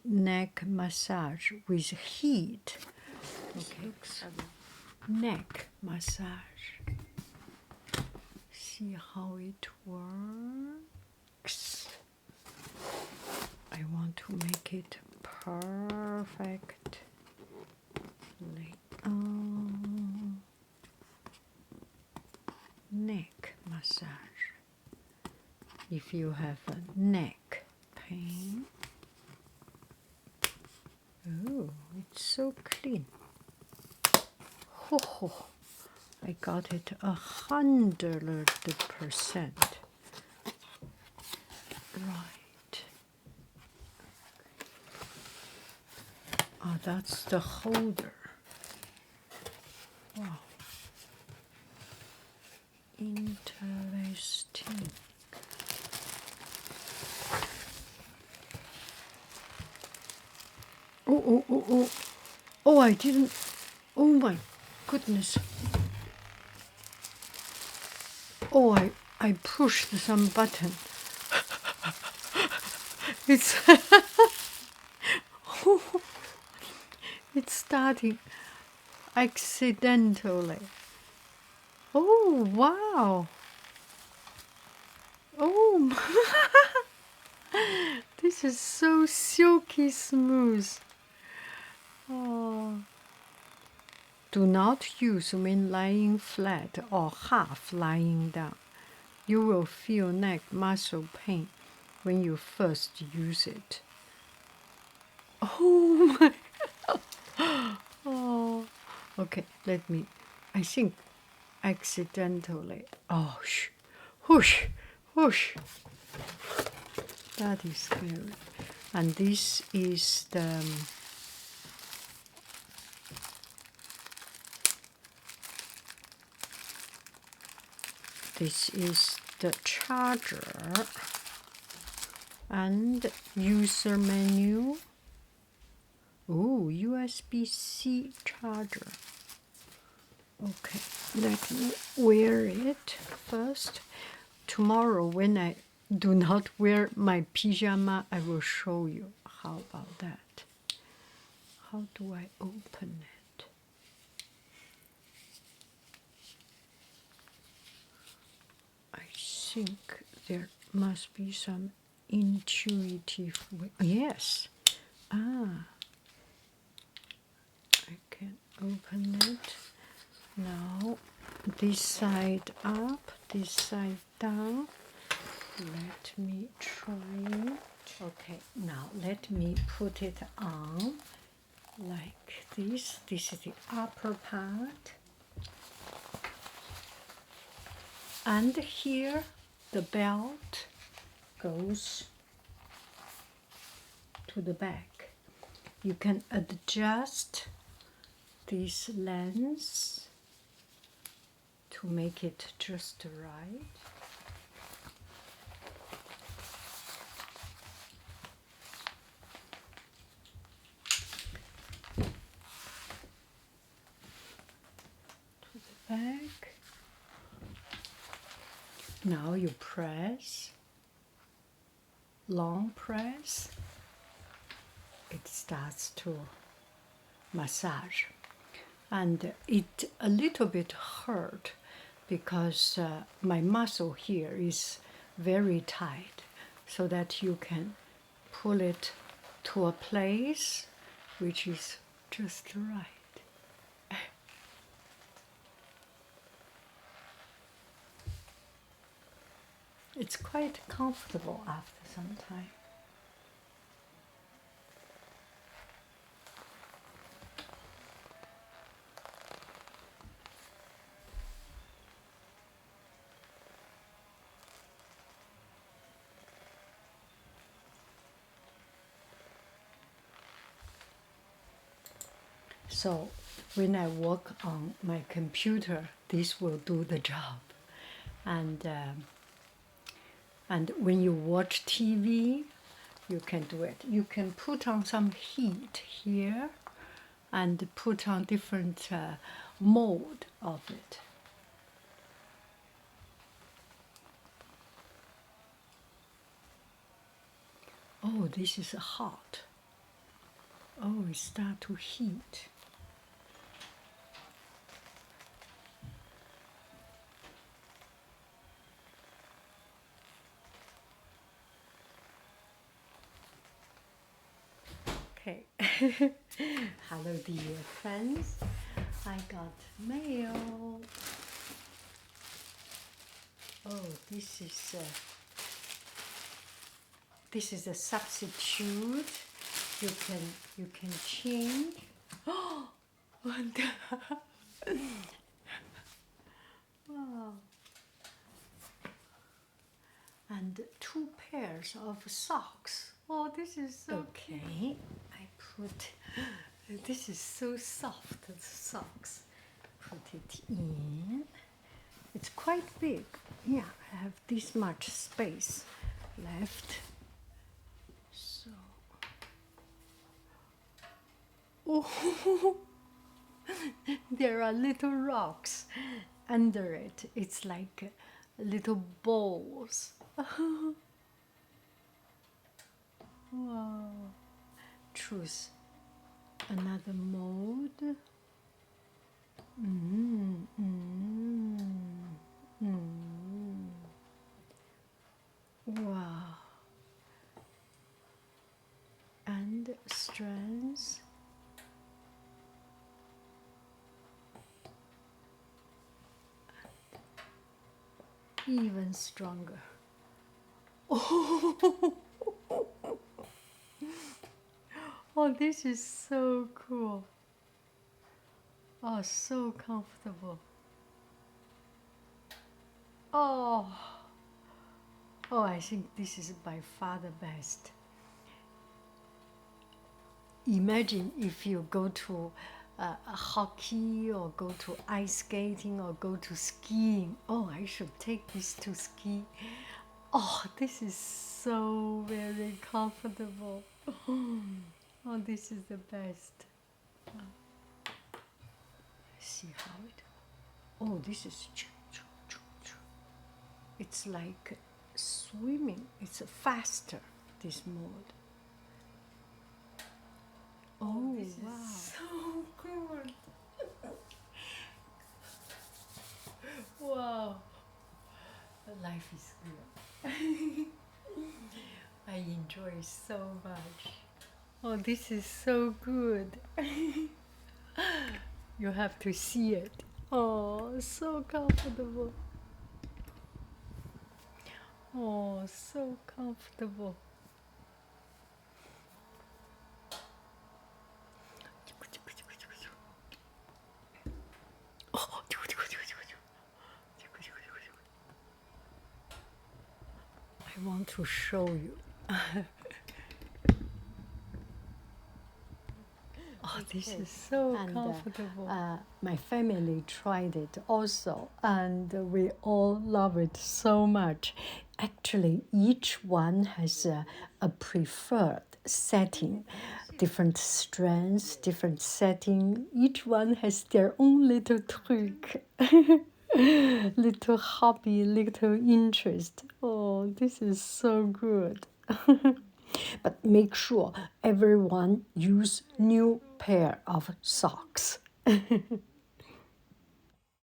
neck massage with heat. Okay, neck massage. See how it works. I want to make it perfect. Neck massage. If you have a neck pain, oh, it's so clean. Ho ho! I got it 100%. Right. Oh, that's the holder. Wow. Interesting. Oh. Oh, I didn't. Oh my goodness. Oh, I pushed some button. It's it's starting accidentally. Oh, wow. Oh, this is so silky smooth. Oh. Do not use when lying flat or half lying down. You will feel neck muscle pain when you first use it. Oh my. Oh. Okay, let me. I think accidentally. Oh, whoosh, whoosh. That is scary. And this is the. This is the charger and user menu. Oh, USB-C charger. Okay, let me wear it first. Tomorrow, when I do not wear my pyjama, I will show you. How about that? How do I open it? I think there must be some intuitive way. Yes. Ah. I can open it. Now, this side up, this side down. Let me try. Okay, now let me put it on like this. This is the upper part. And here the belt goes to the back. You can adjust this length to make it just right. To the back. Now you press, long press, it starts to massage. And it a little bit hurt because my muscle here is very tight, so that you can pull it to a place which is just right. It's quite comfortable after some time. So when I work on my computer, this will do the job. And when you watch TV, you can do it. You can put on some heat here and put on different mode of it. Oh, this is hot. Oh, it start to heat. Okay. Hello, dear friends. I got mail. Oh, this is a substitute. You can change. Oh, wow! And 2 pairs of socks. Oh, this is so okay. I put. This is so soft. The socks. Put it in. It's quite big. Yeah, I have this much space left. So, oh, there are little rocks under it. It's like little balls. Wow. Choose another mode. Mm, mm, mm. Wow. And strands. Even stronger. Oh, oh, this is so cool. Oh, so comfortable. Oh, oh, I think this is by far the best. Imagine if you go to hockey or go to ice skating or go to skiing. Oh, I should take this to ski. Oh, this is so very comfortable. Oh, this is the best. See how it. Oh, this is. It's like swimming. It's faster. This mode. Oh, this wow! Is so cool. Wow, life is good. I enjoy so much. Oh, this is so good. You have to see it. Oh, so comfortable. Oh, so comfortable. I want to show you. Oh, this is so comfortable. My family tried it also, and we all love it so much. Actually, each one has a preferred setting, different strands, different setting. Each one has their own little tweak, little hobby, little interest. Oh, this is so good. But make sure everyone use new pair of socks.